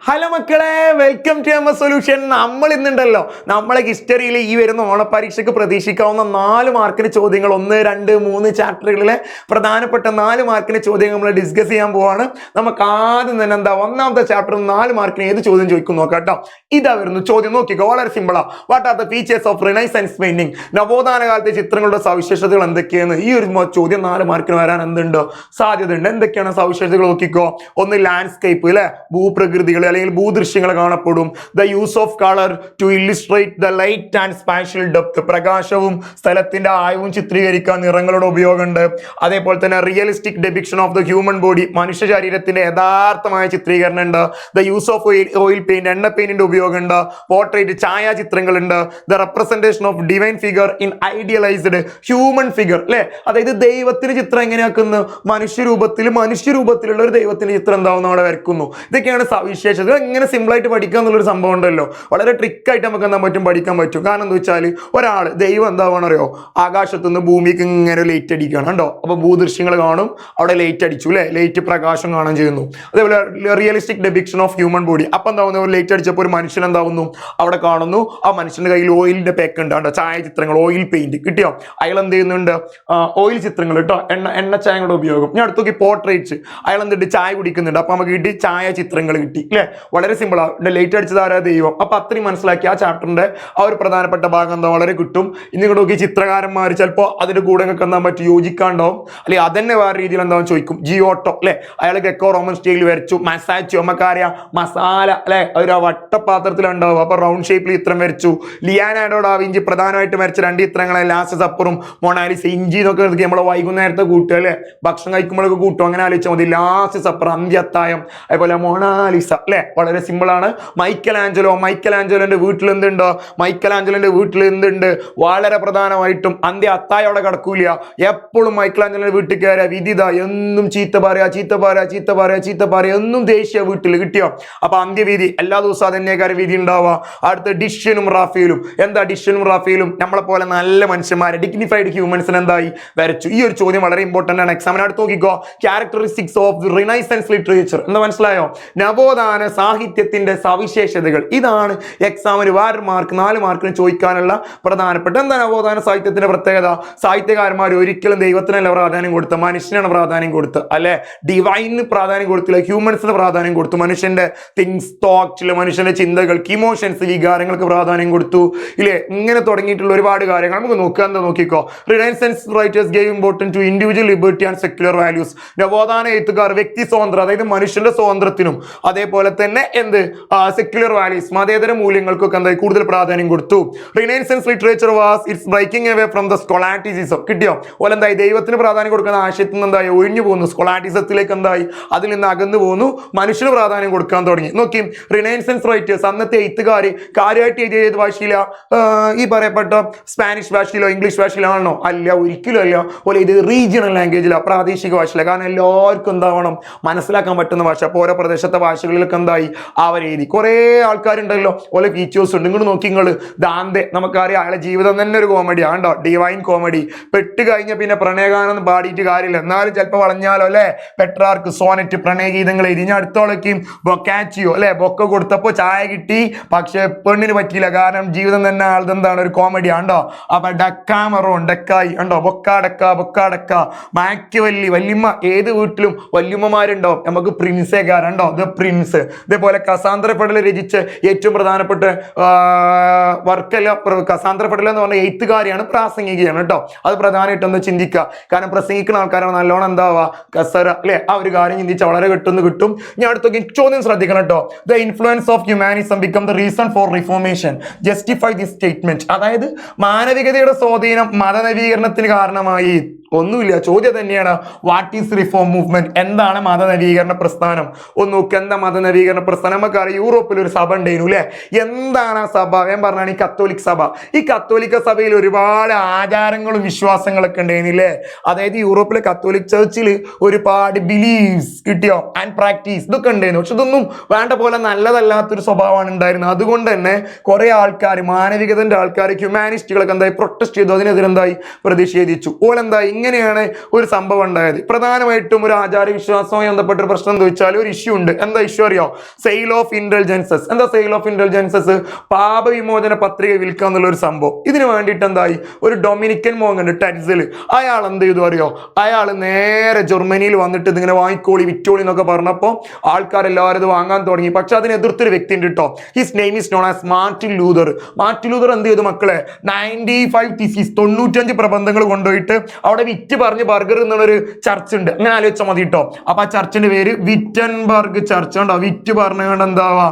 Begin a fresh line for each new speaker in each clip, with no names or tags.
Hello മക്കളെ, welcome to M S solution. നമ്മൾ ഇന്നുണ്ടല്ലോ നമ്മളെ ഹിസ്റ്ററിയിൽ ഈ വരുന്ന ഓണപരീക്ഷയ്ക്ക് പ്രതീക്ഷിക്കാവുന്ന 4 മാർക്കിന് ചോദ്യങ്ങൾ 1, 2, 3 ചാപ്റ്ററുകളിലെ പ്രധാനപ്പെട്ട 4 മാർക്കിന് ചോദ്യങ്ങൾ നമ്മൾ ഡിസ്കസ് ചെയ്യാൻ പോവാണ്. നമുക്ക് ആദ്യം തന്നെ ഒന്നാമത്തെ ചാപ്റ്റർ 4 മാർക്കിന് ഏത് ചോദ്യം ചോദിക്കും നോക്കാം കേട്ടോ. ഇതാ വരുന്നു ചോദ്യം, നോക്കിക്കോ, വളരെ സിമ്പിളാ. What are the features of renaissance painting? നവോത്ഥാന കാലത്തെ ചിത്രങ്ങളുടെ സവിശേഷതകൾ എന്തൊക്കെയാണ്? ഈ ഒരു ചോദ്യം 4 മാർക്കിന് വരാൻ എന്തുണ്ടോ സാധ്യത ഉണ്ട്. എന്തൊക്കെയാണ് സവിശേഷതകൾ നോക്കിക്കോ. ഒന്ന്, ലാൻഡ്സ്കേപ്പ് അല്ലെ, ഭൂപ്രകൃതികൾ അല്ലെങ്കിൽ ഭൂദൃശ്യങ്ങൾ കാണപ്പെടും. The use of colour to illustrate the light and spatial depth, പ്രകാശവും സ്ഥലത്തിന്റെ ആയവും ചിത്രീകരിക്കാൻ നിറങ്ങളുടെ ഉപയോഗമുണ്ട്. അതേപോലെ തന്നെ realistic depiction of the human body, മനുഷ്യ ശരീരത്തിന്റെ യഥാർത്ഥമായ ചിത്രീകരണം ഉണ്ട്. The use of oil paint, എണ്ണ പെയിന്റിന്റെ ഉപയോഗമുണ്ട്. പോർട്രേറ്റ്, ഛായാചിത്രങ്ങളുണ്ട്. The representation of divine figure in idealised human figure അല്ലെ, അതായത് ദൈവത്തിന്റെ ചിത്രം എങ്ങനെയാക്കുന്നു, മനുഷ്യരൂപത്തിലുള്ള ഒരു ദൈവത്തിന്റെ ചിത്രം എന്താവുന്നു അവിടെ വരയ്ക്കുന്നു. ഇതൊക്കെയാണ് സവിശേഷത. എങ്ങനെ സിമ്പിൾ ആയിട്ട് പഠിക്കുക എന്നുള്ളൊരു സംഭവം ഉണ്ടല്ലോ, വളരെ ട്രിക്കായിട്ട് നമുക്ക് എന്താ പറ്റും, പഠിക്കാൻ പറ്റും. കാരണം എന്താ വെച്ചാൽ ഒരാൾ ദൈവം എന്താവണം അറിയോ, ആകാശത്തുനിന്ന് ഭൂമിക്ക് ഇങ്ങനെ ലൈറ്റ് അടിക്കുകയാണ് കണ്ടോ. അപ്പൊ ഭൂദൃശ്യങ്ങൾ കാണും, അവിടെ ലൈറ്റ് അടിച്ചു അല്ലെ, ലൈറ്റ് പ്രകാശം കാണാൻ ചെയ്യുന്നു. അതേപോലെ realistic depiction of human body, അപ്പൊ എന്താവുന്നു, ലൈറ്റ് അടിച്ചപ്പോൾ ഒരു മനുഷ്യൻ എന്താവുന്നു അവിടെ കാണുന്നു. ആ മനുഷ്യന്റെ കയ്യിൽ ഓയിലിന്റെ പേക്ക് ഉണ്ട് കണ്ടോ, ഛായാചിത്രങ്ങൾ, ഓയിൽ പെയിന്റ് കിട്ടിയോ. അയാൾ എന്ത് ചെയ്യുന്നുണ്ട്, ഓയിൽ ചിത്രങ്ങൾ കേട്ടോ, എണ്ണ ചായങ്ങളുടെ ഉപയോഗം. ഞാൻ അടുത്തൊക്കെ പോർട്രേറ്റ്സ്, അയാൾ എന്തുണ്ട്, ചായ കുടിക്കുന്നുണ്ട്. അപ്പൊ നമുക്ക് കിട്ടി ഛായാചിത്രങ്ങൾ കിട്ടി അല്ലെ. വളരെ സിമ്പിൾ ആണ്. ലൈറ്റ് അടിച്ചത് ആരാ, ദൈവം. അപ്പൊ അത്രയും മനസ്സിലാക്കി ആ ചാപ്റ്ററിന്റെ ആ ഒരു പ്രധാനപ്പെട്ട ഭാഗം എന്താ വളരെ കിട്ടും. ഇനി ഇങ്ങോട്ട് നോക്കി ചിത്രകാരന്മാർ ചിലപ്പോൾ അതിന്റെ കൂടെ നിങ്ങൾക്ക് എന്താ പറ്റും, യോജിക്കാണ്ടാവും അല്ലെങ്കിൽ അതന്നെ വേറെ രീതിയിൽ എന്താ ചോദിക്കും. ജിയോട്ടോ അല്ലെ, അയാൾ ഗ്രെക്കോ റോമൻ സ്റ്റൈലിൽ വരച്ചു. മസാച്ചോ, നമുക്കറിയാം മസാല അല്ലെ, ഒരു വട്ടപാത്രത്തിലുണ്ടാവും. അപ്പൊ റൗണ്ട് ഷേപ്പിൽ ചിത്രം വരച്ചു. ലിയാനാർഡോ ഡാ വിഞ്ചി പ്രധാനമായിട്ട് വരച്ച 2 ചിത്രങ്ങളെ, ലാസ്റ്റ് സപ്പറും മൊണാലിസ. ഇഞ്ചി എന്നൊക്കെ നമ്മളെ വൈകുന്നേരത്തെ കൂട്ടുക അല്ലെ, ഭക്ഷണം കഴിക്കുമ്പോഴൊക്കെ കൂട്ടും, അങ്ങനെ ആലോചിച്ചാൽ മതി. ലാസ്റ്റ് സപ്പർ, അന്ത്യത്തായം, അതുപോലെ മൊണാലിസ അല്ലെ, വളരെ സിമ്പിൾ ആണ്. മൈക്കലാഞ്ചലോന്റെ വീട്ടിൽ എന്തുണ്ടോ, മൈക്കലാഞ്ചലോന്റെ വീട്ടിൽ എന്തുണ്ട്, വളരെ പ്രധാനമായിട്ടും അന്ത്യ അത്തായം അവിടെ കിടക്കൂല. എപ്പോഴും മൈക്കലാഞ്ചലോന്റെ വീട്ടിൽ കയറിയ വിധിത എന്നും ചീത്ത പറയാ എന്നും ദേഷ്യ വീട്ടിൽ കിട്ടിയോ. അപ്പൊ അന്ത്യവിധി എല്ലാ ദിവസവും അതന്നെക്കാരം വിധി ഉണ്ടാവുക. അടുത്ത ഡിഷ്യനും റാഫേലും. എന്താ ഡിഷ്യനും റാഫേലും? നമ്മളെ പോലെ നല്ല മനുഷ്യന്മാരെ, ഡിഗ്നിഫൈഡ് ഹ്യൂമൻസിന് എന്തായി വരച്ചു. ഈ ഒരു ചോദ്യം വളരെ ഇമ്പോർട്ടന്റ് ആണ്. എക്സാമിന് അടുത്ത് നോക്കിക്കോ. ക്യാരക്ടറിസ്റ്റിക്സ് ഓഫ് റിനൈസൻസ് ലിറ്ററേച്ചർ എന്താ മനസ്സിലായോ? നവോത്ഥാന സാഹിത്യത്തിന്റെ സവിശേഷതകൾ. ഇതാണ് എക്സാമിന് 4 മാർക്കിന് ചോദിക്കാനുള്ള പ്രധാനപ്പെട്ട. എന്താ നവോത്ഥാന സാഹിത്യത്തിന്റെ പ്രത്യേകത? സാഹിത്യകാരന്മാർ ഒരിക്കലും ദൈവത്തിനല്ല പ്രാധാന്യം കൊടുത്ത, മനുഷ്യനാണ് പ്രാധാന്യം കൊടുത്ത് അല്ലെ. ഡിവൈനിന് പ്രാധാന്യം കൊടുത്തില്ല, ഹ്യൂമൻസിന് പ്രാധാന്യം കൊടുത്തു. മനുഷ്യന്റെ തിങ്സ്, തോട്ട്സില്, മനുഷ്യന്റെ ചിന്തകൾക്ക്, ഇമോഷൻസ്, വികാരങ്ങൾക്ക് പ്രാധാന്യം കൊടുത്തു ഇല്ലേ. ഇങ്ങനെ തുടങ്ങിയിട്ടുള്ള ഒരുപാട് കാര്യങ്ങൾ നമുക്ക് നോക്കുക. എന്താ നോക്കിക്കോ. Renaissance writers gave importance to individual liberty and secular values. നവോത്ഥാന എഴുത്തുകാർ വ്യക്തി സ്വാതന്ത്ര്യം, അതായത് മനുഷ്യന്റെ സ്വാതന്ത്ര്യത്തിനും അതേപോലെ തന്നെ സെക്യുലർ വാല്യൂസ്, മതേതര മൂല്യങ്ങൾക്കൊക്കെ എന്താ കൂടുതൽ പ്രാധാന്യം കൊടുത്തു. Renaissance literature was its breaking away from the scholasticism. കിട്ടിയോ. ഓല എന്തായി, ദൈവത്തിന് പ്രാധാന്യം കൊടുക്കുന്ന ആശയത്തിൽ നിന്ന് എന്തായി ഒഴിഞ്ഞു പോകുന്നു, സ്കോളാറ്റിസത്തിലേക്ക് എന്തായി അതിൽ നിന്ന് അകന്നു പോകുന്നു, മനുഷ്യന് പ്രാധാന്യം കൊടുക്കാൻ തുടങ്ങി. നോക്കി, റിനൈസൻസ് റൈറ്റേഴ്സ് അന്നത്തെ എഴുത്തുകാർ കാര്യമായിട്ട് എഴുതിയ ഏത് ഭാഷയില, ഈ പറയപ്പെട്ട സ്പാനിഷ് ഭാഷയിലോ ഇംഗ്ലീഷ് ഭാഷയിലാണോ? അല്ല, ഒരിക്കലും അല്ല. പോലെ ഇത് റീജിയണൽ ലാംഗ്വേജിലാണ്, പ്രാദേശിക ഭാഷയില. കാരണം എല്ലാവർക്കും എന്താവണം, മനസ്സിലാക്കാൻ പറ്റുന്ന ഭാഷ. അപ്പോൾ ഓരോ പ്രദേശത്തെ ഭാഷകളിലൊക്കെ എന്തായി അവർ എഴുതി. കുറെ ആൾക്കാരുണ്ടല്ലോ, ഓരോ ഫീച്ചേഴ്സ് ഉണ്ട്. ഇങ്ങോട്ട് നോക്കി നിങ്ങൾ. ദാന്തെ നമുക്കറിയാം, അയാളെ ജീവിതം തന്നെ ഒരു കോമഡിയാണ് കേട്ടോ, ഡിവൈൻ കോമഡി. പെട്ട് കഴിഞ്ഞ പിന്നെ പ്രണയഗാനം പാടിയിട്ട് കാര്യമില്ല, എന്നാലും ചിലപ്പോൾ വളഞ്ഞാലോ അല്ലെ. പെട്രാർക്ക്, സോനറ്റ്, പ്രണയഗീതങ്ങൾ എഴുതി. ഞാൻ അടുത്തോളേക്കും ബൊക്കാച്ചിയോ അല്ലെ, ബൊക്ക കൊടുത്തപ്പോൾ ചായ കിട്ടി, പക്ഷെ പെണ്ണിന് പറ്റിയില്ല. കാരണം ജീവിതം തന്നെ ആൾതെന്താണ്, ഒരു കോമഡി ആണ്ടോ. അപ്പൊ ഡക്കാമറോൺ, ഡക്കായി ഉണ്ടോ, ബൊക്ക. മാക്യവല്ലി, വല്യമ്മ. ഏത് വീട്ടിലും വല്യമ്മമാരുണ്ടോ, നമുക്ക് പ്രിൻസേക്കാരുണ്ടോ, ദ പ്രിൻസ്. ഇതേപോലെ കസാന്ദ്ര ഫെഡൽ രചിച്ച ഏറ്റവും പ്രധാനപ്പെട്ട വർക്കല്ല, കസാന്ദ്ര ഫെഡൽ എന്ന് പറഞ്ഞ എഴുത്തുകാരിയാണ്, പ്രാസംഗികയാണ് കേട്ടോ. അത് പ്രധാനമായിട്ടൊന്ന് ചിന്തിക്കുക. കാരണം പ്രസംഗിക്കുന്ന ആൾക്കാരാണ് നല്ലോണം എന്താവാ, കസര അല്ലെ. ആ ഒരു കാര്യം ചിന്തിച്ചാൽ വളരെ കിട്ടും. ഞാൻ അടുത്തൊക്കെ ചോദ്യം ശ്രദ്ധിക്കണം കേട്ടോ. The influence of humanism become the reason for reformation, justify this statement. അതായത് മാനവികതയുടെ സ്വാധീനം മതനവീകരണത്തിന് കാരണമായി. ഒന്നുമില്ല, ചോദ്യം തന്നെയാണ്. What is reform movement? എന്താണ് മതനവീകരണ പ്രസ്ഥാനം? ഒന്ന് നോക്ക്. എന്താ മതനവീകരണ പ്രസ്ഥാനം? നമുക്കറിയാം, യൂറോപ്പിൽ ഒരു സഭ ഉണ്ടായിരുന്നു അല്ലെ. എന്താണ് ആ സഭ? ഞാൻ പറഞ്ഞാണ് ഈ കത്തോലിക് സഭ. ഈ കത്തോലിക്ക സഭയിൽ ഒരുപാട് ആചാരങ്ങളും വിശ്വാസങ്ങളൊക്കെ ഉണ്ടായിരുന്നില്ലേ. അതായത് യൂറോപ്പിലെ കത്തോലിക് ചർച്ചിൽ ഒരുപാട് ബിലീവ്സ് കിട്ടിയോ, ആൻഡ് പ്രാക്ടീസ് ഇതൊക്കെ ഉണ്ടായിരുന്നു. പക്ഷെ ഇതൊന്നും വേണ്ട പോലെ നല്ലതല്ലാത്തൊരു സ്വഭാവമാണ് ഉണ്ടായിരുന്നത്. അതുകൊണ്ട് തന്നെ കുറെ ആൾക്കാർ, മാനവികതന്റെ ആൾക്കാർ, ഹ്യൂമാനിസ്റ്റുകളൊക്കെ എന്തായി പ്രൊട്ടസ്റ്റ് ചെയ്തു, അതിനെതിരെ എന്തായി പ്രതിഷേധിച്ചു. ഓലെന്തായി എങ്ങനെയാണ് ഒരു സംഭവം ഉണ്ടായത്? പ്രധാനമായിട്ടും ഒരു ആചാരവിശ്വാസവുമായി ബന്ധപ്പെട്ട ഒരു പ്രശ്നം എന്ന് വെച്ചാൽ ഒരു ഇഷ്യൂ ഉണ്ട്. എന്താ ഇഷ്യൂ അറിയോ? Sale of indulgences. എന്താ സെയിൽ ഓഫ് ഇൻഡൽജൻസസ്? പാപവിമോചന പത്രിക വിൽക്കുക എന്നുള്ള ഒരു സംഭവം. ഇതിന് വേണ്ടിയിട്ട് എന്തായി, ഒരു ഡൊമിനിക്കൻ മോങ്ങുണ്ട് ടെൻസിൽ, അയാൾ എന്ത് ചെയ്തു അറിയോ? അയാൾ നേരെ ജർമ്മനിയിൽ വന്നിട്ട് ഇതിങ്ങനെ വാങ്ങിക്കോളി വിറ്റോളി എന്നൊക്കെ പറഞ്ഞപ്പോൾ ആൾക്കാരെല്ലാവരും ഇത് വാങ്ങാൻ തുടങ്ങി. പക്ഷെ അതിന് എതിർത്തൊരു വ്യക്തി ഉണ്ട് കേട്ടോ. His name is known as Martin Luther. Martin Luther എന്ത് ചെയ്തു മക്കളെ? 95 തീസിസ് 95 പ്രബന്ധങ്ങൾ കൊണ്ടുപോയിട്ട് അവിടെ വിറ്റ് പറഞ്ഞ് ബർഗർ എന്നുള്ളൊരു ചർച്ച് ഉണ്ട്. അങ്ങനെ ആലോചിച്ചാൽ മതി കേട്ടോ. അപ്പൊ ആ ചർച്ചിന്റെ പേര് വിറ്റൻബർഗ് ചർച്ച് ഉണ്ടോ? വിറ്റ് പറഞ്ഞുകൊണ്ട് എന്താവാ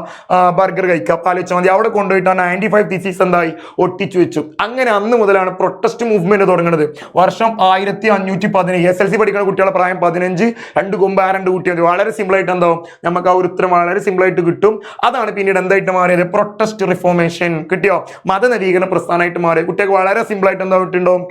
ബർഗർ കഴിക്കുക. അപ്പൊ ആലോചിച്ചാൽ മതി. അവിടെ കൊണ്ടുപോയിട്ട് 95 തീസിസ് എന്തായി ഒട്ടിച്ചു വെച്ചു. അങ്ങനെ അന്ന് മുതലാണ് പ്രൊട്ടസ്റ്റ് മൂവ്മെന്റ് തുടങ്ങുന്നത്. വർഷം 1517. SLC പഠിക്കുന്ന കുട്ടികളുടെ പ്രായം 15. 2 കൊമ്പ് 2 കുട്ടികൾ. വളരെ സിമ്പിൾ ആയിട്ട് എന്താവും നമുക്ക് ആ ഒരു ഉത്തരം വളരെ സിമ്പിൾ ആയിട്ട് കിട്ടും. അതാണ് പിന്നീട് എന്തായിട്ട് മാറിയത്? Protest reformation. കിട്ടിയോ? മതനവീകരണ പ്രസ്ഥാനമായിട്ട് മാറി. കുട്ടികൾക്ക് വളരെ സിമ്പിൾ ആയിട്ട് എന്താ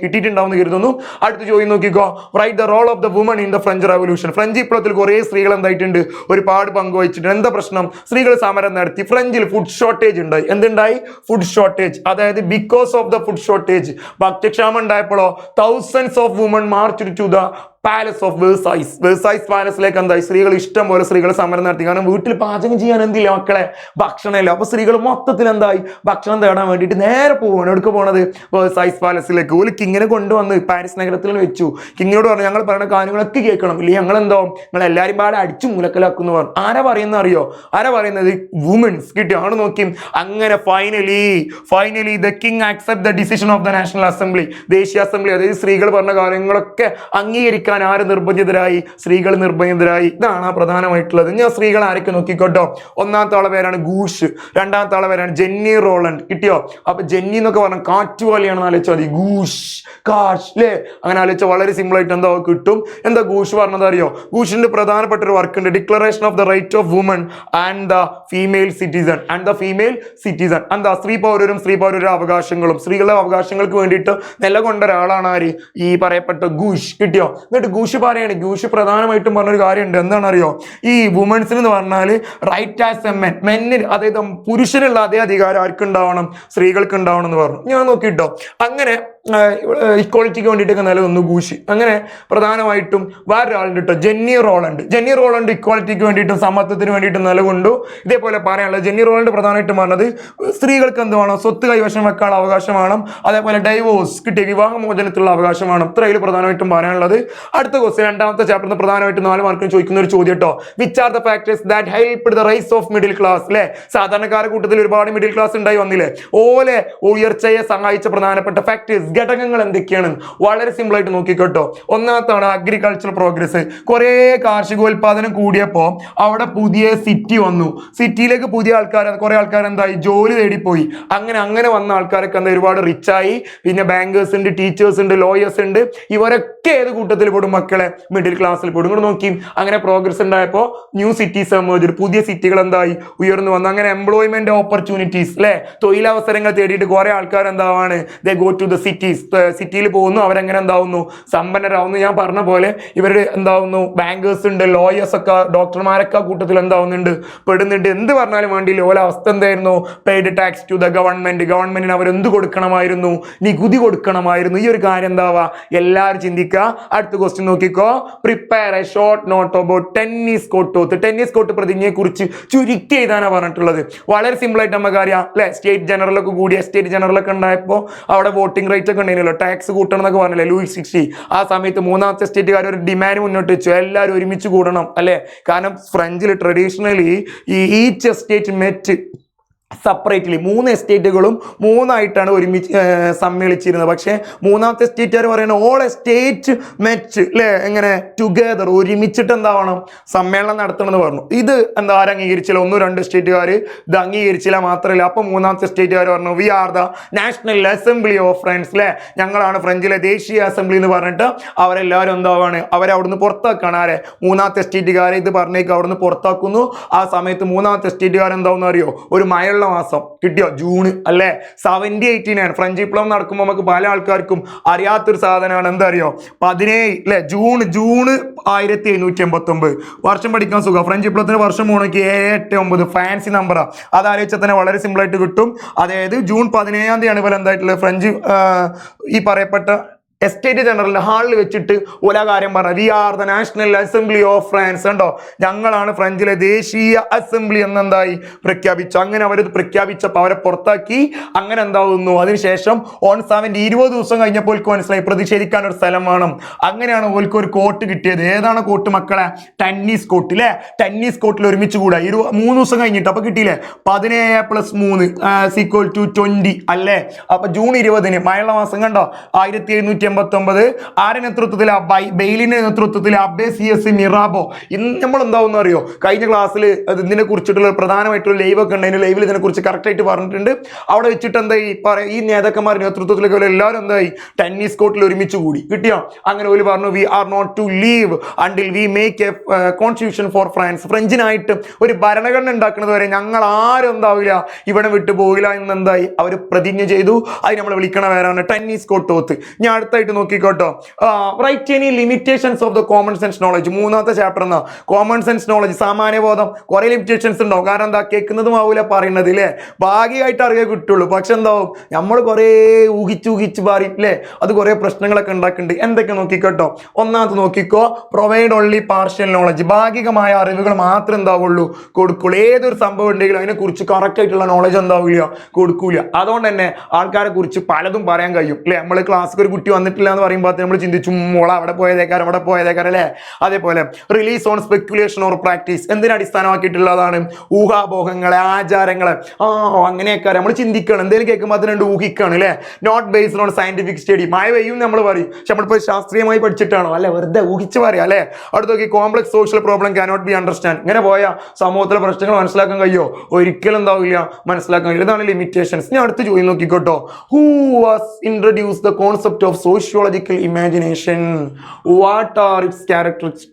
കിട്ടിയിട്ടുണ്ടാവും എന്ന് കരുതുന്നു. അടുത്ത ചോദ്യം നോക്കിക്കോ. Write the role of the woman in the French revolution. French വിപ്ലവത്തിൽ കുറെ സ്ത്രീകൾ എന്തായിട്ടുണ്ട്? ഒരുപാട് പങ്കുവച്ചിട്ടുണ്ട്. എന്താ പ്രശ്നം? സ്ത്രീകൾ സമരം നടത്തി. ഫ്രഞ്ചിൽ ഫുഡ് ഷോർട്ടേജ് ഉണ്ടായി. എന്തുണ്ടായി? Food shortage. അതായത് because of the food shortage ഭക്ഷ്യക്ഷാമം ഉണ്ടായപ്പോഴോ thousands of woman march to the palace of Versailles. Versailles പാലസിലേക്ക് എന്തായി? സ്ത്രീകൾ ഇഷ്ടം പോലെ സ്ത്രീകൾ സമരം നടത്തി. കാരണം വീട്ടിൽ പാചകം ചെയ്യാൻ എന്തില്ല മക്കളെ? ഭക്ഷണമില്ല. അപ്പൊ സ്ത്രീകൾ മൊത്തത്തിൽ എന്തായി? ഭക്ഷണം തേടാൻ വേണ്ടിയിട്ട് നേരെ പോവാണ്. എടുക്ക പോണത്? വേഴ്സൈസ് പാലസിലേക്ക്. ഒരു കിങ്ങിനെ കൊണ്ടുവന്ന് പാരീസ് നഗരത്തിൽ വെച്ചു. കിങ്ങിനോട് പറഞ്ഞു ഞങ്ങൾ പറയുന്ന കാര്യങ്ങളൊക്കെ കേൾക്കണം, ഇല്ലെങ്കിൽ ഞങ്ങൾ എന്തോ നിങ്ങൾ എല്ലാവരും പാടെ അടിച്ചു മൂലക്കലാക്കുന്നു പറഞ്ഞു. ആരാ പറയുന്ന അറിയോ? ആരാ പറയുന്നത്? വുമൻസ്. കിട്ടിയോ? ആണ് നോക്കി. അങ്ങനെ finally the king accept the decision of the national assembly. ദേശീയ അസംബ്ലി അതായത് സ്ത്രീകൾ പറഞ്ഞ കാര്യങ്ങളൊക്കെ അംഗീകരിക്കാൻ ആര് നിർബന്ധിതരായി? സ്ത്രീകൾ നിർബന്ധിതരായി. ഇതാണ് പ്രധാനമായിട്ടുള്ളത്. ഞാൻ സ്ത്രീകൾ ആരൊക്കെ നോക്കിക്കോട്ടോ. ഒന്നാമത്തെ ആളെ പേരാണ് ഗൂഷ്. രണ്ടാമത്തെ ആളെ പേരാണ് ജെന്നി റോളണ്ട്. കിട്ടിയോ? അപ്പൊ ജെന്നി എന്നൊക്കെ പറഞ്ഞാൽ കാറ്റുപോലെയാണെന്ന് ആലോചിച്ചാൽ മതി. ഗൂഷ് കാഷ് അല്ലേ? അങ്ങനെ ആലോചിച്ചാൽ വളരെ സിമ്പിൾ ആയിട്ട് എന്താ കിട്ടും. എന്താ ഗൂഷ് പറഞ്ഞത് അറിയോ? ഗൂഷിന്റെ പ്രധാനപ്പെട്ട ഒരു വർക്ക് ഉണ്ട്. Declaration of the right of woman and the female citizen. എന്താ സ്ത്രീ പൗരരും സ്ത്രീ പൗരരുടെ അവകാശങ്ങളും സ്ത്രീകളുടെ അവകാശങ്ങൾക്ക് വേണ്ടിയിട്ട് നിലകൊണ്ട ഒരാളാണ് ആര്? ഈ പറയപ്പെട്ട ഗൂഷ്. കിട്ടിയോ? എന്നിട്ട് ഗൂഷ് പറയാണ്. ഗൂഷ് പ്രധാനമായിട്ടും പറഞ്ഞൊരു കാര്യമുണ്ട്. എന്താണ് അറിയോ? ഈ വുമൻസിന് എന്ന് പറഞ്ഞാൽ റൈറ്റ് ആസ് എ മെൻ, മെന്നിന് അതായത് പുരുഷനുള്ള അതേ അധികാരം ആർക്കുണ്ടാവണം? സ്ത്രീകൾക്ക് ഉണ്ടാവണം എന്ന് പറഞ്ഞു. ഞാൻ നോക്കിട്ടോ. അങ്ങനെ ഇക്വാളിറ്റിക്ക് വേണ്ടിയിട്ടൊക്കെ നിലനിന്നു ഗൂഷ്. അങ്ങനെ പ്രധാനമായിട്ടും വേറൊരാളുണ്ട് കേട്ടോ, ജെന്നി റോളണ്ട് ഇക്വാളിറ്റിക്ക് വേണ്ടിയിട്ടും സമത്വത്തിന് വേണ്ടിയിട്ടും നിലകൊണ്ടു. ഇതേപോലെ പറയാനുള്ളത് ജെന്നി റോളണ്ട് പ്രധാനമായിട്ടും പറഞ്ഞത് സ്ത്രീകൾക്ക് എന്ത് വേണം? സ്വത്ത് കൈവശം വെക്കാനുള്ള അവകാശം വേണം. അതേപോലെ ഡൈവോഴ്സ് കിട്ടിയ വിവാഹമോചനത്തിലുള്ള അവകാശം വേണം. ഇത്ര അതിൽ പ്രധാനമായിട്ടും പറയാനുള്ളത്. അടുത്ത ക്വസ്റ്റ്യൻ രണ്ടാമത്തെ ചാപ്റ്ററിൽ പ്രധാനമായിട്ടും 4 മാർക്കിന് ചോദിക്കുന്ന ഒരു ചോദ്യം കേട്ടോ. Which are the factors that helped the rise of middle class? അല്ലെ, സാധാരണക്കാരുടെ കൂട്ടത്തിൽ ഒരുപാട് മിഡിൽ ക്ലാസ് ഉണ്ടായി വന്നില്ലേ? ഓലെ ഉയർച്ചയെ സഹായിച്ച പ്രധാനപ്പെട്ട ഫാക്ടേഴ്സ്, ഘടകങ്ങൾ എന്തൊക്കെയാണ്? വളരെ സിമ്പിൾ ആയിട്ട് നോക്കിക്കോട്ടോ. ഒന്നാമത്താണ് അഗ്രികൾച്ചറൽ പ്രോഗ്രസ്. കുറെ കാർഷികോൽപാദനം കൂടിയപ്പോ അവിടെ പുതിയ സിറ്റി വന്നു. സിറ്റിയിലേക്ക് പുതിയ കുറെ ആൾക്കാർ എന്തായി? ജോലി തേടിപ്പോയി. അങ്ങനെ വന്ന ആൾക്കാരൊക്കെ എന്താ? ഒരുപാട് റിച്ച് ആയി. പിന്നെ ബാങ്കേഴ്സ് ഉണ്ട്, ടീച്ചേഴ്സ് ഉണ്ട്, ലോയേഴ്സ് ഉണ്ട്. ഇവരൊക്കെ ഏത് കൂട്ടത്തിൽ പെടും മക്കളെ? മിഡിൽ ക്ലാസ്സിൽ പെടും. ഇങ്ങോട്ട് നോക്കി. അങ്ങനെ പ്രോഗ്രസ് ഉണ്ടായപ്പോ ന്യൂ സിറ്റീസ് എമർജ്, പുതിയ സിറ്റികൾ എന്തായി? ഉയർന്നു വന്നു. അങ്ങനെ എംപ്ലോയ്മെന്റ് ഓപ്പർച്യൂണിറ്റീസ് അല്ലെ, തൊഴിലവസരങ്ങൾ തേടിയിട്ട് കുറെ ആൾക്കാർ എന്താവാണ്? They go to the cities. സിറ്റിയിൽ പോകുന്നു. അവരെങ്ങനെ എന്താവുന്നു? സമ്പന്നരാവുന്നു. ഞാൻ പറഞ്ഞ പോലെ ഇവര് എന്താവുന്നു? ബാങ്കേഴ്സ് ഉണ്ട്, ലോയേഴ്സ് ഒക്കെ, ഡോക്ടർമാരൊക്കെ കൂട്ടത്തിൽ എന്താവുന്നുണ്ട്? പെടുന്നുണ്ട്. എന്ത് പറഞ്ഞാലും വേണ്ടിയില്ല. ഓല അവസ്ഥ എന്തായിരുന്നു? പെയ്ഡ് ടാക്സ് ടു ദ ഗവൺമെന്റിന് അവരെന്ത് കൊടുക്കണമായിരുന്നു? നികുതി കൊടുക്കണമായിരുന്നു. ഈ ഒരു കാര്യം എന്താവാ? എല്ലാവരും ചിന്തിക്കുക. അടുത്ത ക്വസ്റ്റ്യൻ നോക്കിക്കോ. Prepare a short note about tennis court പ്രതിജ്ഞയെ കുറിച്ച് ചുരുക്കി എഴുതാനാണ് പറഞ്ഞിട്ടുള്ളത്. വളരെ സിമ്പിൾ ആയിട്ട് നമുക്ക് അറിയാം അല്ലെ. സ്റ്റേറ്റ് ജനറലൊക്കെ കൂടിയ സ്റ്റേറ്റ് ജനറലൊക്കെ ഉണ്ടായപ്പോൾ അവിടെ വോട്ടിംഗ് റേറ്റ് ഒക്കെ ഉണ്ടായിരുന്നല്ലോ. ടാക്സ് കൂട്ടണം എന്നൊക്കെ പറഞ്ഞില്ലേ ലൂയിസ് 16. ആ സമയത്ത് മൂന്നാമത്തെ സ്റ്റേറ്റുകാർ ഒരു ഡിമാൻഡ് മുന്നോട്ട് വെച്ചു. എല്ലാവരും ഒരുമിച്ച് കൂടണം അല്ലെ. കാരണം ഫ്രഞ്ചിൽ traditionally each estate met separately 3 എസ്റ്റേറ്റുകളും 3ആയിട്ടാണ് ഒരുമിച്ച് സമ്മേളിച്ചിരുന്നത്. പക്ഷേ മൂന്നാമത്തെ എസ്റ്റേറ്റുകാർ പറയുന്നത് ഓൾ എസ്റ്റേറ്റ് മെറ്റ് അല്ലേ, എങ്ങനെ ടുഗദർ ഒരുമിച്ചിട്ട് എന്താവണം? സമ്മേളനം നടത്തണം എന്ന് പറഞ്ഞു. ഇത് എന്താ ആരും അംഗീകരിച്ചില്ല. 1-2 എസ്റ്റേറ്റുകാർ ഇത് അംഗീകരിച്ചില്ല. മാത്രമല്ല അപ്പൊ മൂന്നാമത്തെ എസ്റ്റേറ്റുകാർ പറഞ്ഞു we are the national assembly of friends അല്ലെ, ഞങ്ങളാണ് ഫ്രഞ്ചിലെ ദേശീയ അസംബ്ലി എന്ന് പറഞ്ഞിട്ട് അവരെല്ലാവരും എന്താവാണ്? അവരെ അവിടുന്ന് പുറത്താക്കാണ്. ആരെ? മൂന്നാമത്തെ എസ്റ്റേറ്റുകാരെ ഇത് പറഞ്ഞേക്ക് അവിടുന്ന് പുറത്താക്കുന്നു. ആ സമയത്ത് മൂന്നാമത്തെ എസ്റ്റേറ്റുകാർ എന്താവെന്ന് അറിയോ? ഒരു മഴയുള്ള മാസം കിട്ടിയോ? ജൂണ് അല്ലെ. 1789 ഫ്രഞ്ച് വിപ്ലവം നടക്കുമ്പോൾ നമുക്ക് പല ആൾക്കാർക്കും അറിയാത്തൊരു സാധനമാണ്. എന്താ അറിയോ? 17 അല്ലെ, ജൂൺ 1789 വർഷം പഠിക്കാൻ സുഖം. ഫ്രഞ്ച് വിപ്ലവത്തിന്റെ വർഷം 789 ഫാൻസി നമ്പറാ. അത് ആലോചിച്ചാൽ തന്നെ വളരെ സിമ്പിൾ ആയിട്ട് കിട്ടും. അതായത് ജൂൺ 17 ഇവർ എന്തായിട്ടുള്ളത്? ഫ്രഞ്ച് ഈ പറയപ്പെട്ട എസ്റ്റേറ്റ് ജനറലിന്റെ ഹാളിൽ വെച്ചിട്ട് ഒല കാര്യം പറഞ്ഞു. We are the national assembly of France. കണ്ടോ, ഞങ്ങളാണ് ഫ്രഞ്ചിലെ ദേശീയ അസംബ്ലി എന്നെന്തായി പ്രഖ്യാപിച്ചു. അങ്ങനെ അവർ പ്രഖ്യാപിച്ചപ്പോൾ അവരെ പുറത്താക്കി. അങ്ങനെ എന്താവുന്നു, അതിനുശേഷം ഓൺ 7 20 ദിവസം കഴിഞ്ഞപ്പോൾ ഓൽക്ക് മനസ്സിലായി പ്രതിഷേധിക്കാൻ ഒരു സ്ഥലം വേണം. അങ്ങനെയാണ് ഓൽക്ക് ഒരു കോട്ട് കിട്ടിയത്. ഏതാണ് കോട്ട് മക്കളെ? ടെന്നീസ് കോട്ട് അല്ലെ. ടെന്നീസ് കോട്ടിൽ ഒരുമിച്ച് കൂടാ 3 ദിവസം കഴിഞ്ഞിട്ട്. അപ്പൊ കിട്ടിയില്ലേ 17 + 3 = 20 അല്ലേ. അപ്പൊ ജൂൺ 20 മഴയുള്ള മാസം. കണ്ടോ, 1789 ആരുടെ നേതൃത്വത്തിൽ? ബെയിലിന്റെ നേതൃത്വത്തിൽ അബ്ബേസിയസ് മിറാബോ. ഇന്ന് നമ്മൾ എന്താവുന്ന അറിയോ, കഴിഞ്ഞ ക്ലാസ്സിൽ ഇതിനെ കുറിച്ചിട്ടുള്ള പ്രധാനമായിട്ടുള്ള ലൈവ് ഒക്കെ ഉണ്ട്. ലൈവിൽ ഇതിനെ കുറിച്ച് കറക്റ്റ് ആയിട്ട് പറഞ്ഞിട്ടുണ്ട്. അവിടെ വെച്ചിട്ട് എന്തായി ഈ നേതാക്കന്മാരുടെ നേതൃത്വത്തിലേക്ക് എല്ലാവരും എന്തായി ടെന്നീസ് കോർട്ടിൽ ഒരുമിച്ച് കൂടി. കിട്ടിയോ? അങ്ങനെ ഒരു പറഞ്ഞു, we are not to leave until we make a constitution for France. ഫ്രഞ്ചിനായിട്ട് ഒരു ഭരണഘടന ഉണ്ടാക്കുന്നത് വരെ ഞങ്ങൾ ആരും എന്താവില്ല, ഇവിടെ വിട്ടു പോകില്ല എന്ന് എന്തായി അവർ പ്രതിജ്ഞ ചെയ്തു. അത് നമ്മൾ വിളിക്കണ പേരാണ് ടെന്നീസ് കോർട്ട് ഓത്ത്. ഞാൻ അടുത്തായിട്ട് നോക്കിക്കോട്ടോ. Write any limitations of the common sense knowledge. 3ാമത്തെ ചാപ്റ്റർ എന്നാ കോമൺ സെൻസ് നോളജ്, സാമാന്യബോധം. കുറെ ലിമിറ്റേഷൻസ് ഉണ്ടാവും. കാരണം എന്താ, കേൾക്കുന്നതും ആവൂല പറയുന്നത് അല്ലേ, ഭാഗികമായിട്ട് അറിയാൻ കിട്ടുള്ളൂ. പക്ഷെ എന്താവും, നമ്മൾ കുറെ ഊഹിച്ച് പറയും അല്ലേ, അത് കുറെ പ്രശ്നങ്ങളൊക്കെ ഉണ്ടാക്കുന്നുണ്ട്. എന്തൊക്കെ നോക്കിക്കോട്ടോ. 1ാമത്തെ നോക്കിക്കോ, പ്രൊവൈഡ് ഓൺലി പാർഷ്യൽ നോളജ്. ഭാഗികമായ അറിവുകൾ മാത്രം എന്താവുള്ളൂ കൊടുക്കുള്ളൂ. ഏതൊരു സംഭവം ഉണ്ടെങ്കിലും അതിനെ കുറിച്ച് കറക്റ്റ് ആയിട്ടുള്ള നോളജ് എന്താവില്ല, കൊടുക്കൂല. അതുകൊണ്ട് തന്നെ ആൾക്കാരെ കുറിച്ച് പലതും പറയാൻ കഴിയും അല്ലെ. നമ്മൾ ക്ലാസ്സിൽ ഒരു കുട്ടി വന്നിട്ടില്ല എന്ന് പറയുമ്പോൾ നമ്മൾ ചിന്തിച്ചു മോള അവിടെ പോയതേക്കാരം അല്ലേ. അതേപോലെ release on speculation or practice. എന്തിനെ അടിസ്ഥാനമാക്കിയിട്ടുള്ളതാണ്? ഊഹാപോഹങ്ങളെ, ആചാരങ്ങളെ. അങ്ങനെയൊക്കെ നമ്മൾ ചിന്തിക്കണം. എന്തെങ്കിലും കേൾക്കുമ്പോൾ അതിനുണ്ട് ഊഹിക്കണം അല്ലേ. Not based on scientific study. മഴ പെയ്യും നമ്മൾ പറയും, പക്ഷെ നമ്മളിപ്പോൾ ശാസ്ത്രീയമായി പഠിച്ചിട്ടാണോ? അല്ലെ, വെറുതെ ഊഹിച്ച് പറയാം അല്ലെ. അടുത്ത് നോക്കി, complex social problem cannot B understand. ഇങ്ങനെ പോയാൽ സമൂഹത്തിലെ പ്രശ്നങ്ങൾ മനസ്സിലാക്കാൻ കഴിയോ? ഒരിക്കലും എന്താവില്ല, മനസ്സിലാക്കാൻ കഴിയും. ഇതാണ് ലിമിറ്റേഷൻസ്. ഞാൻ അടുത്ത് ചോദ്യം നോക്കിക്കോട്ടോ. Who was introduce the concept of sociological imagination? What are its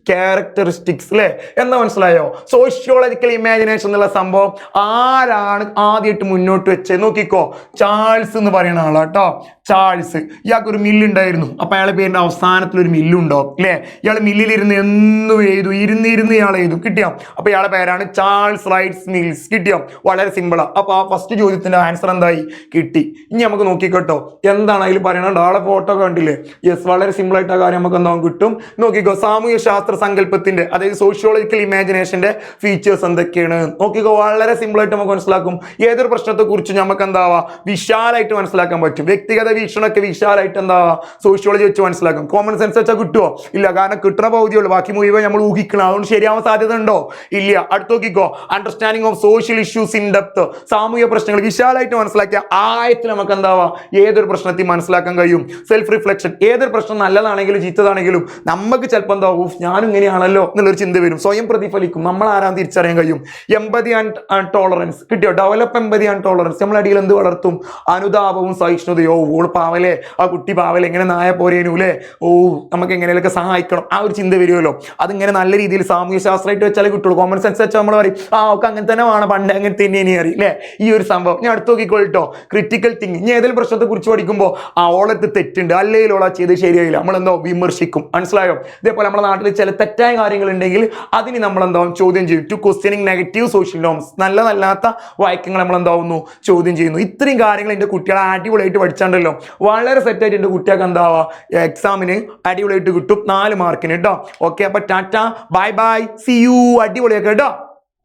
characteristics അല്ലെ. എന്താ മനസ്സിലായോ? സോഷ്യോളജിക്കൽ ഇമാജിനേഷൻ എന്നുള്ള സംഭവം ആരാണ് ആദ്യമായിട്ട് മുന്നോട്ട് വെച്ചത്? നോക്കിക്കോ, ചാൾസ് എന്ന് പറയുന്ന ആളാട്ടോ. ചാൾസ്. ഇയാൾക്ക് ഒരു മില്ലുണ്ടായിരുന്നു. അപ്പൊ അയാളെ പേരിന്റെ അവസാനത്തിൽ ഒരു മില്ലുണ്ടാവും അല്ലെ. ഇയാൾ മില്ലിലിരുന്ന് എന്നും എഴുതും, ഇരുന്ന് ഇയാൾ എഴുതും. കിട്ടിയോ? അപ്പൊ ഇയാളെ പേരാണ് ചാൾസ് റൈറ്റ്സ് മിൽസ്. കിട്ടിയോ? വളരെ സിമ്പിളാ. അപ്പൊ ആ ഫസ്റ്റ് ചോദ്യത്തിന്റെ ആൻസർ എന്തായി? കിട്ടി. ഇനി നമുക്ക് നോക്കിക്കോട്ടോ, എന്താണ് അതിൽ പറയണത്? ആളെ ഫോട്ടോ കണ്ടില്ലേ? യെസ്, വളരെ സിമ്പിൾ ആയിട്ട് ആ കാര്യം നമുക്ക് എന്താവും കിട്ടും. നോക്കിക്കോ, സാമൂഹ്യ ശാസ്ത്ര സങ്കല്പത്തിന്റെ, അതായത് സോഷ്യോളജിക്കൽ ഇമാജിനേഷന്റെ ഫീച്ചേഴ്സ് എന്തൊക്കെയാണ് നോക്കിക്കോ. വളരെ സിമ്പിൾ ആയിട്ട് നമുക്ക് മനസ്സിലാക്കും. ഏതൊരു പ്രശ്നത്തെ കുറിച്ച് നമുക്ക് എന്താവാ വിശാലായിട്ട് മനസ്സിലാക്കാൻ പറ്റും. വ്യക്തിഗത വീക്ഷണമൊക്കെ വിശാലായിട്ട് എന്താവാ സോഷ്യോളജി വെച്ച് മനസ്സിലാക്കും. കോമൺ സെൻസ് വെച്ചാൽ കിട്ടുമോ? ഇല്ല, കാരണം കിട്ടുന്ന പൗതിയുള്ളൂ. ബാക്കി മുഴുവൻ നമ്മൾ ഊഹിക്കണം. അതുകൊണ്ട് ശരിയാവാൻ സാധ്യത ഉണ്ടോ? ഇല്ല. അടുത്ത് നോക്കിക്കോ, understanding of social issues in depth. സാമൂഹ്യ പ്രശ്നങ്ങൾ വിശാലായിട്ട് മനസ്സിലാക്കിയ ആയത്തിൽ നമുക്ക് എന്താവാ ഏതൊരു പ്രശ്നത്തിൽ മനസ്സിലാക്കാൻ കഴിയും. Self reflection. ഏതൊരു പ്രശ്നം നല്ലതാണെങ്കിലും ചീത്തതാണെങ്കിലും നമുക്ക് ചിലപ്പോൾ എന്താവും, ഞാനും ഇങ്ങനെയാണല്ലോ എന്നുള്ളൊരു ചിന്ത വരും. സ്വയം പ്രതിഫലിക്കും. നമ്മൾ ആരാന്ന് തിരിച്ചറിയാൻ കഴിയും. Empathy and tolerance. കിട്ടിയോ? Develop empathy and tolerance. നമ്മളടിയിൽ എന്ത് വളർത്തും? അനുതാപവും സഹിഷ്ണുതയോ. ഓൾ പാവലെ, ആ കുട്ടി പാവലെ, എങ്ങനെ നായ പോരേനൂല്ലേ, നമുക്ക് എങ്ങനെയൊക്കെ സഹായിക്കണം, ആ ഒരു ചിന്ത വരുമല്ലോ. അതിങ്ങനെ നല്ല രീതിയിൽ സാമൂഹ്യ ശാസ്ത്രമായിട്ട് വെച്ചാലേ കിട്ടുള്ളൂ. കോമൺ സെൻസ് വെച്ചാൽ നമ്മൾ പറയും ഒക്കെ അങ്ങനെ തന്നെ വേണം, പണ്ട് അങ്ങനെ തന്നെ ഇനി അറിയും അല്ലേ. ഈ ഒരു സംഭവം ഞാൻ അടുത്ത് നോക്കിക്കോട്ടോ. Critical thinking. ഇനി ഏതെങ്കിലും പ്രശ്നത്തെ കുറിച്ച് പഠിക്കുമ്പോൾ ഓളത്ത് തെറ്റുണ്ട്, അല്ലെങ്കിൽ ഓള ചെയ്ത് ശരിയായില്ല, നമ്മളെന്തോ വിമർശിക്കും. മനസ്സിലായോ? ഇതേപോലെ നമ്മുടെ നാട്ടിൽ ചില തെറ്റായ കാര്യങ്ങൾ ഉണ്ടെങ്കിൽ അതിന് നമ്മളെന്താവും ചോദ്യം ചെയ്യും. To questioning negative social norms. നല്ലതല്ലാത്ത വാക്യങ്ങൾ നമ്മളെന്താവുന്നു ചോദ്യം ചെയ്യുന്നു. ഇത്രയും കാര്യങ്ങൾ എൻ്റെ കുട്ടികളെ അടിപൊളിയായിട്ട് പഠിച്ചാണ്ടല്ലോ, വളരെ സെറ്റായിട്ട് എൻ്റെ കുട്ടികൾക്ക് എന്താവാ എക്സാമിന് അടിപൊളിയായിട്ട് കിട്ടും 4 മാർക്കിന് കേട്ടോ. ഓക്കെ, അപ്പൊ tata, bye bye, see you. അടിപൊളിയൊക്കെ കേട്ടോ.